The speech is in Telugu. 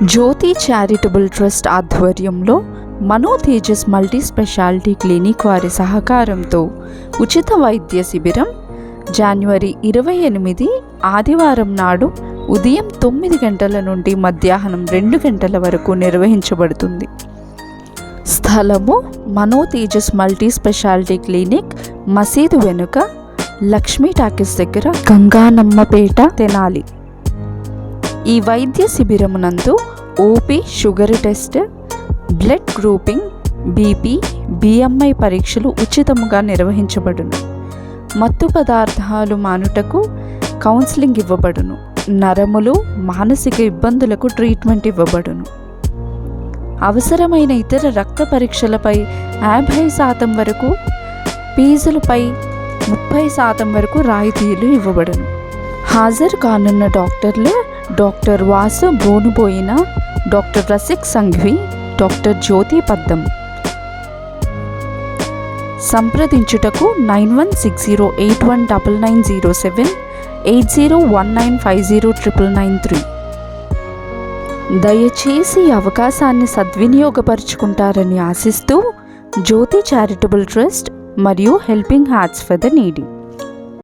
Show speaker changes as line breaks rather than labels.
జ్యోతి చారిటబుల్ ట్రస్ట్ ఆధ్వర్యంలో మనో తేజస్ మల్టీ స్పెషాలిటీ క్లినిక్ వారి సహకారంతో ఉచిత వైద్య శిబిరం జనవరి 28 ఆదివారం నాడు ఉదయం 9 గంటల నుండి మధ్యాహ్నం 2 గంటల వరకు నిర్వహించబడుతుంది. స్థలము Mano Tejas multi specialty clinic, మసీదు వెనుక, లక్ష్మీ టాకీస్ దగ్గర, గంగానమ్మపేట, తెనాలి. ఈ వైద్య శిబిరమునందు OP, sugar test, blood grouping, BP, BMI పరీక్షలు ఉచితముగా నిర్వహించబడును. మత్తు పదార్థాలు మానుటకు కౌన్సిలింగ్ ఇవ్వబడును. నరములు, మానసిక ఇబ్బందులకు ట్రీట్మెంట్ ఇవ్వబడును. అవసరమైన ఇతర రక్త పరీక్షలపై 50% వరకు, ఫీజులపై 30% వరకు రాయితీలు ఇవ్వబడును. హాజరు కానున్న డాక్టర్లు doctor Vasu Bonuboina, doctor Rasik Sanghavi, doctor Jyoti Paddam. సంప్రదించుటకు 9160819907, 8019509993. దయచేసి ఈ అవకాశాన్ని సద్వినియోగపరుచుకుంటారని ఆశిస్తూ జ్యోతి చారిటబుల్ ట్రస్ట్ మరియు helping hearts for the needy.